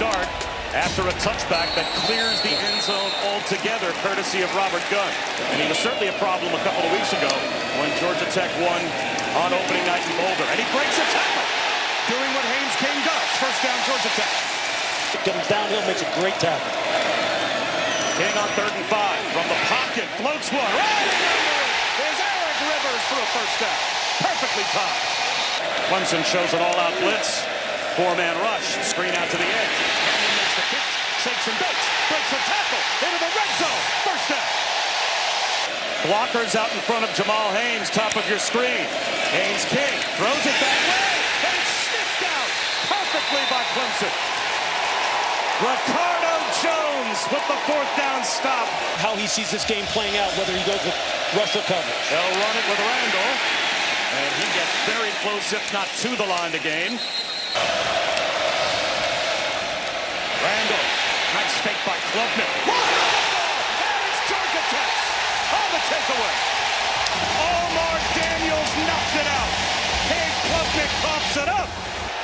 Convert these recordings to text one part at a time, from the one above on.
start after a touchback that clears the end zone altogether, courtesy of Robert Gunn. And he was certainly a problem a couple of weeks ago when Georgia Tech won on opening night in Boulder. And he breaks a tackle, doing what Haynes King does. First down, Georgia Tech. Comes downhill, makes a great tackle. King on 3rd and 5. From the pocket, floats one. Right under it. There's Eric Rivers for a first down. Perfectly timed. Clemson shows an all-out blitz. 4-man rush. Screen out to the edge. Canyon makes the kick. Shakes and bakes. Breaks a tackle. Into the red zone. First down. Blockers out in front of Jamal Haynes. Top of your screen. Haynes King throws it that way. And it's sniffed out perfectly by Clemson. Ricardo Jones with the 4th down stop. How he sees this game playing out, whether he goes with rush or coverage. They'll run it with Randall. And he gets very close, if not to the line to gain. Randall. Nice fake by Klubnik. And it's Georgia Tech on the takeaway. Omar Daniels knocked it out. Cade Klubnik pops it up.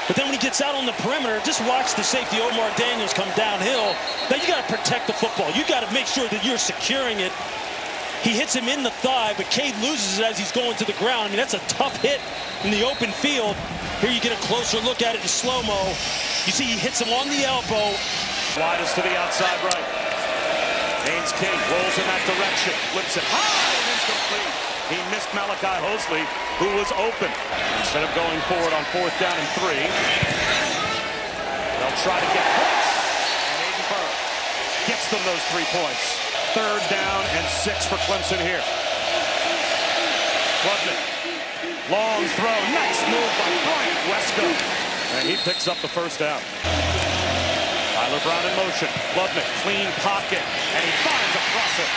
But then when he gets out on the perimeter, just watch the safety Omar Daniels come downhill. Now you got to protect the football. You got to make sure that you're securing it. He hits him in the thigh, but Cade loses it as he's going to the ground. I mean, that's a tough hit in the open field. Here you get a closer look at it in slow-mo. You see he hits him on the elbow. Widest to the outside right. Haynes King rolls in that direction. Flips it high and incomplete. He missed Malachi Hosley, who was open. Instead of going forward on 4th down and 3, they'll try to get points. And Aiden Burr gets them those 3 points. 3rd down and 6 for Clemson here. Klubnik. Long throw. Nice move by Bryant Wesco. And he picks up the first down. Tyler Brown in motion. Klubnik, clean pocket. And he finds a crosser.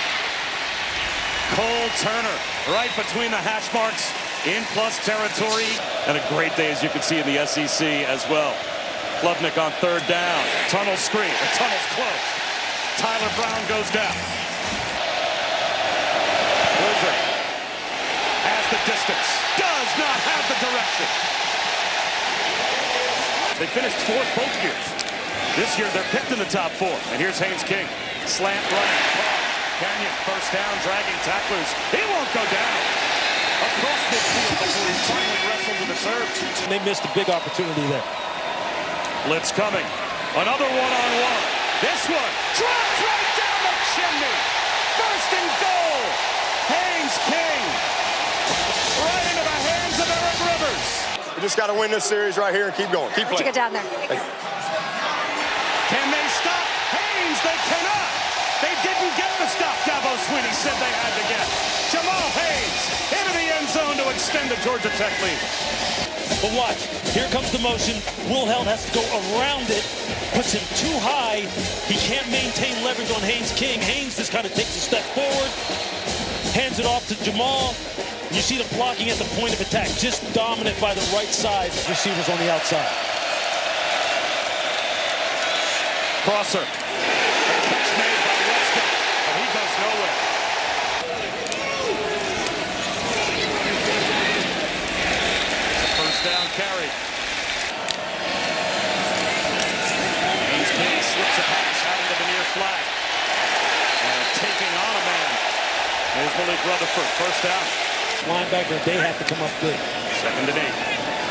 Cole Turner right between the hash marks in plus territory. And a great day, as you can see, in the SEC as well. Klubnik on 3rd down. Tunnel screen. The tunnel's closed. Tyler Brown goes down. Blizzard has the distance. Does not have the direction. They finished 4th both years. This year they're picked in the top 4. And here's Haynes King. Slant right. Canyon, first down, dragging tacklers. He won't go down. Across midfield before he's finally wrestled to the turf. They missed a big opportunity there. Blitz coming. Another one-on-one. This one drops right down the chimney. 1st and goal. Haynes King. Right into the hands of Eric Rivers. We just got to win this series right here and keep going. Keep playing. Get down there. Can they stop Haynes? They cannot. They didn't get the stop Dabo Swinney said they had to get. Jamal Haynes into the end zone to extend the Georgia Tech lead. But watch, here comes the motion. Wilheld has to go around it, puts him too high. He can't maintain leverage on Haynes King. Haynes just kind of takes a step forward, hands it off to Jamal. You see the blocking at the point of attack, just dominant by the right side. Receivers on the outside. Crosser. Catch made by Wesco, but he goes nowhere. First down carry. Haynes King slips a pass out into the near flag. And taking on a man. Here's Malik Rutherford. First down. Linebacker, they have to come up big. 2nd and 8.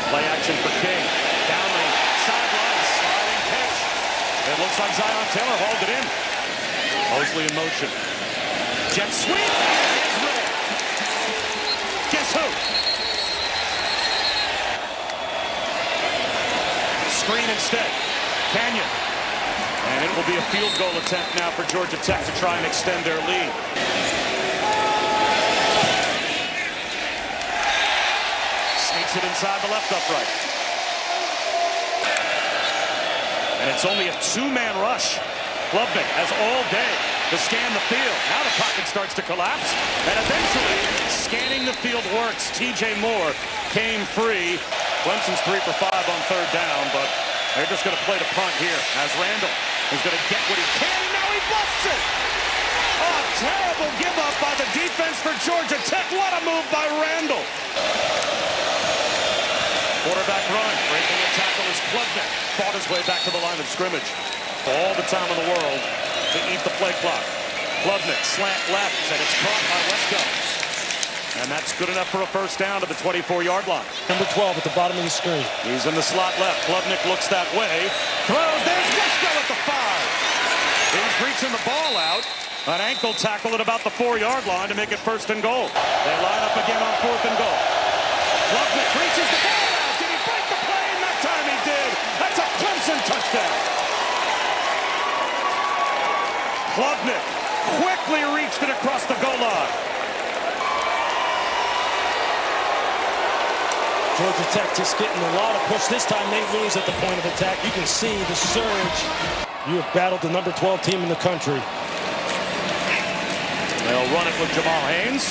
Play action for King. Down lane. Sideline. Sliding pitch. It looks like Zion Taylor hauled it in. Mosley in motion. Jet sweep. Guess who? Screen instead. Canyon. And it will be a field goal attempt now for Georgia Tech to try and extend their lead. Sneaks it inside the left upright. And it's only a 2-man rush. Klubnik has all day to scan the field. Now the pocket starts to collapse. And eventually, scanning the field works. TJ Moore came free. Clemson's 3 for 5 on 3rd down, but they're just going to play the punt here as Randall is going to get what he can. And now he busts it. Oh, terrible give up by the defense for Georgia Tech. What a move by Randall. Quarterback run. Breaking a tackle is Klubnik. Fought his way back to the line of scrimmage. All the time in the world to eat the play clock. Klubnik, slant left, and it's caught by Wesco. And that's good enough for a first down to the 24-yard line. Number 12 at the bottom of the screen. He's in the slot left. Klubnik looks that way. Throws. There's Wesco at the 5. He's reaching the ball out. An ankle tackle at about the 4-yard line to make it first and goal. They line up again on 4th and goal. Klubnik reaches the ball out. Did he break the plane? That time he did. That's a Clemson touchdown. Klubnik quickly reached it across the goal line. Georgia Tech just getting a lot of push. This time they lose at the point of attack. You can see the surge. You have battled the number 12 team in the country. They'll run it with Jamal Haynes.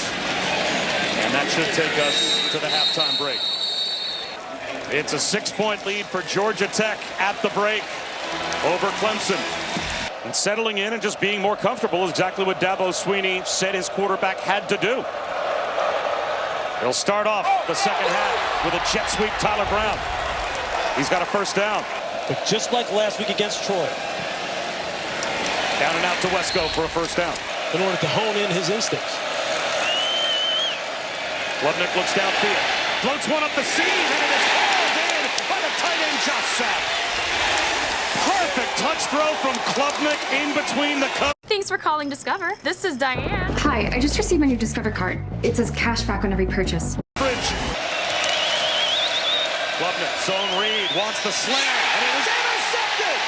And that should take us to the halftime break. It's a 6-point lead for Georgia Tech at the break over Clemson. And settling in and just being more comfortable is exactly what Dabo Swinney said his quarterback had to do. He'll start off the second half with a jet sweep Tyler Brown. He's got a first down. But just like last week against Troy. Down and out to Wesco for a first down. In order to hone in his instincts. Klubnik looks downfield. Floats one up the seam, and it is hauled in by the tight end Josh Sapp. Perfect touch throw from Klubnik in between the cup. Thanks for calling Discover. This is Diane. Hi, I just received my new Discover card. It says cash back on every purchase. Klubnik, zone read, wants the slam, and it is intercepted!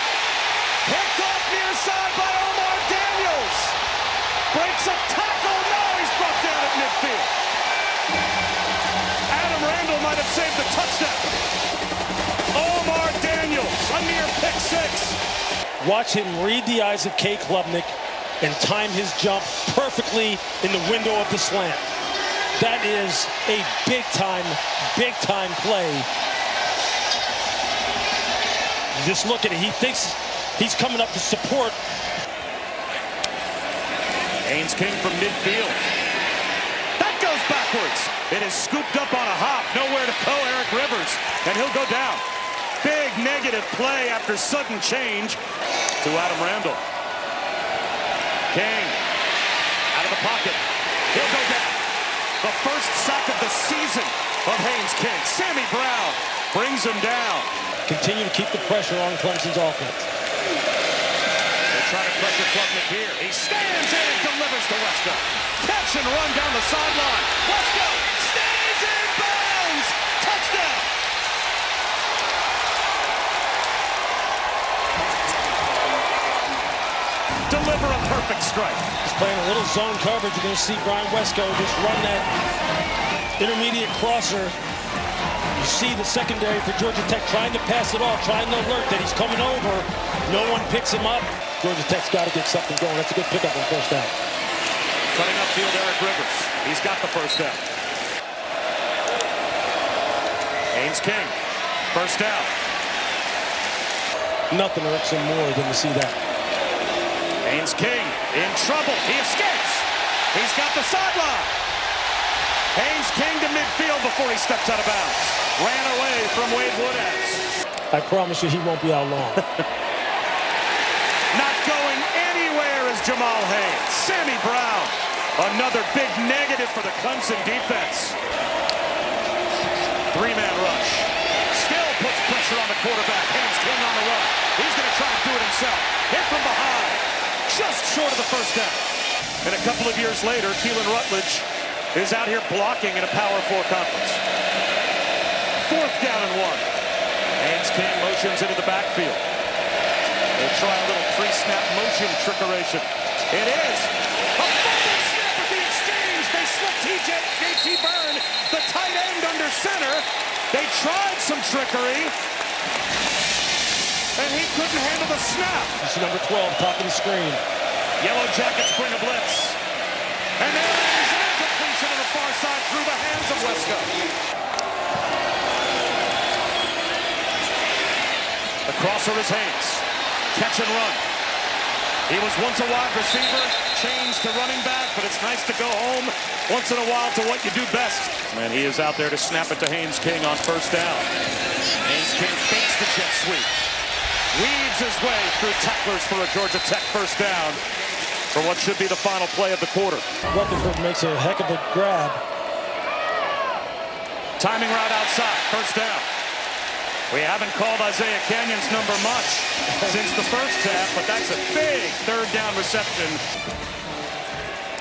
Picked off near side by Omar Daniels. Breaks a tackle, now he's brought down at midfield. Adam Randall might have saved the touchdown. Omar Daniels, a near pick 6. Watch him read the eyes of K. Klubnik and time his jump perfectly in the window of the slant. That is a big time play. Just look at it. He thinks he's coming up to support. Haynes King from midfield. That goes backwards. It is scooped up on a hop. Nowhere to go, Eric Rivers. And he'll go down. Big negative play after sudden change to Adam Randall. King out of the pocket. He'll go down. The first sack of the season of Haynes King. Sammy Brown brings him down. Continue to keep the pressure on Clemson's offense. They try to pressure Klubnik here. He stands in and delivers to Wesco. Catch and run down the sideline. Wesco stays in bounds. Touchdown. Deliver a perfect strike. He's playing a little zone coverage. You're going to see Brian Wesco just run that intermediate crosser. You see the secondary for Georgia Tech trying to pass it off, trying to alert that he's coming over. No one picks him up. Georgia Tech's got to get something going. That's a good pickup on first down. Cutting upfield, Eric Rivers. He's got the first down. Haynes King, first down. Nothing hurts him more than to see that. Haynes King in trouble. He escapes. He's got the sideline. Haynes King to midfield before he steps out of bounds. Ran away from Wade Woodhouse. I promise you he won't be out long. Not going anywhere is Jamal Haynes. Sammy Brown, another big negative for the Clemson defense. 3-man rush. Still puts pressure on the quarterback. Haynes King on the run. He's going to try to do it himself. Hit from behind. Just short of the first down. And a couple of years later, Keelan Rutledge is out here blocking in a Power 4 conference. 4th down and 1. Haynes King motions into the backfield. They'll try a little pre-snap motion trickeration. It is a fumble snap at the exchange. They slip J.T. Byrne, the tight end under center. They tried some trickery, and he couldn't handle the snap. You see number 12, top of the screen. Yellow Jackets bring a blitz. And there is an incompletion on the far side through the hands of Wesco. The crosser is Haynes. Catch and run. He was once a wide receiver, changed to running back, but it's nice to go home once in a while to what you do best. And he is out there to snap it to Haynes King on first down. Haynes King fakes the jet sweep. weaves his way through tacklers for a Georgia Tech first down for what should be the final play of the quarter. Rutherford makes a heck of a grab. Timing route outside, first down. We haven't called Isaiah Canyon's number much since the first half, but that's a big third down reception.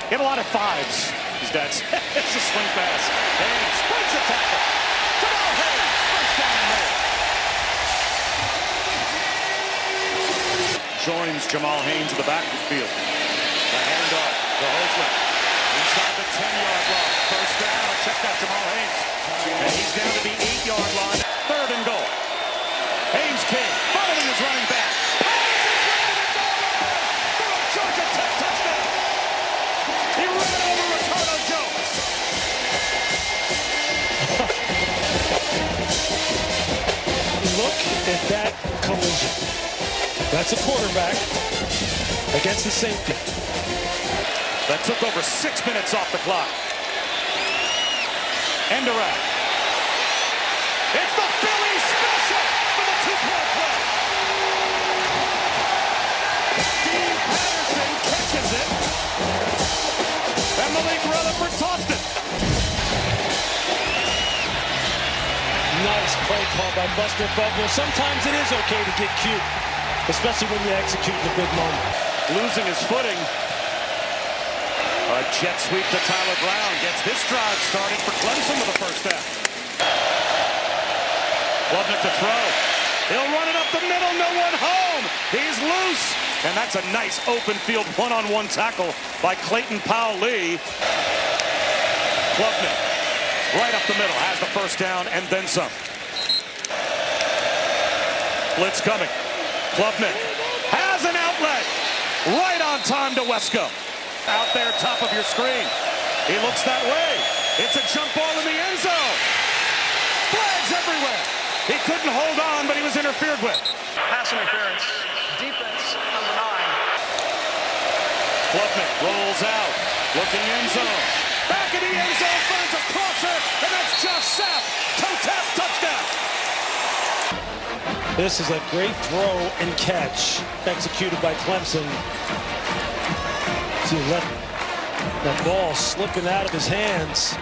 He had a lot of fives, his dad's. It's a swing pass. Haynes breaks a tackle. Jamal Haynes, first down and more. Joins Jamal Haynes in the backfield. The handoff to Hosley. Inside the 10-yard line. First down, check out Jamal Haynes. And he's down to the 8-yard line. Third and goal. Haynes King following his running back. Haynes is ready to go for a Georgia Tech touchdown. He ran over Ricardo Jones. Look at that collision. That's a quarterback against the safety. That took over 6 minutes off the clock. End around. It's the Philly special for the two-point play. Steve Patterson catches it. And Malik Rutherford tossed it. Nice play call by Buster Bugler. Sometimes it is okay to get cute, especially when you execute the big moment. Losing his footing. A jet sweep to Tyler Brown gets this drive started for Clemson with the first down. Klubnik to throw. He'll run it up the middle, no one home. He's loose. And that's a nice open field one-on-one tackle by Clayton Powell-Lee. Klubnik right up the middle, has the first down and then some. Blitz coming. Klubnik has an outlet. Right on time to Wesco. Out there, top of your screen. He looks that way. It's a jump ball in the end zone. Flags everywhere. He couldn't hold on, but he was interfered with. Pass interference. Defense, number 9. Klubnik rolls out. Looking end zone. Back in the end zone, finds a crosser, and that's Josh Sapp. Toe tap, touchdown. This is a great throw and catch executed by Clemson. See, let that ball slipping out of his hands.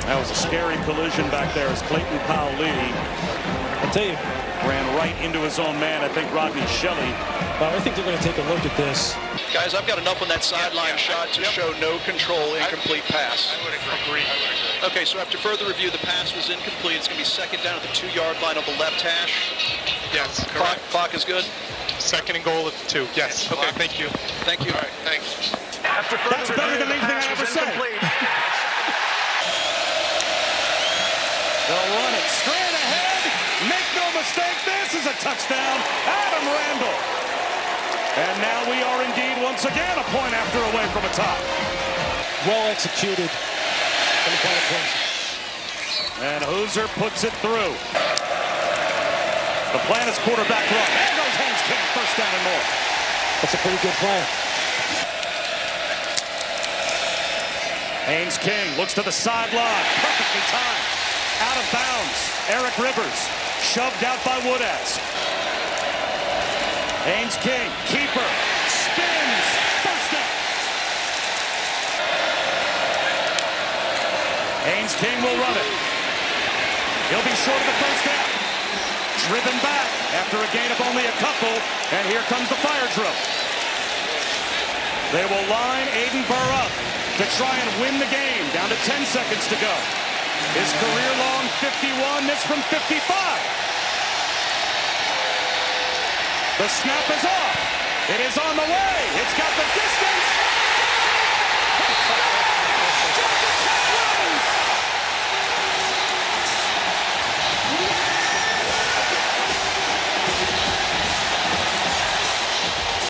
That was a scary collision back there as Clayton Powell-Lee, I'll tell you, ran right into his own man. I think Rodney Shelley. I think they're going to take a look at this. Guys, I've got enough on that sideline shot to show no control, incomplete pass. I would agree. Okay, so after further review, the pass was incomplete. It's going to be second down at the 2-yard line of the left hash. Yes, correct. Clock is good. Second and goal at the 2. Yes. Okay, thank you. Thank you. All right, thanks. After further That's better than anything I ever said. They'll run it straight ahead. Make no mistake, this is a touchdown. Adam Randall. And now we are indeed once again a point after away from a tie. Well executed. And Hoser puts it through. The plan is quarterback run. There goes Haynes King, first down and more. That's a pretty good plan. Haynes King looks to the sideline. Perfectly timed. Out of bounds. Eric Rivers shoved out by Woodaz. Haynes King, keeper, spins, first down. Haynes King will run it. He'll be short of the first down. Driven back after a gain of only a couple, and here comes the fire drill. They will line Aiden Burr up to try and win the game. Down to 10 seconds to go. His career-long 51, this from 55. The snap is off. It is on the way. It's got the distance.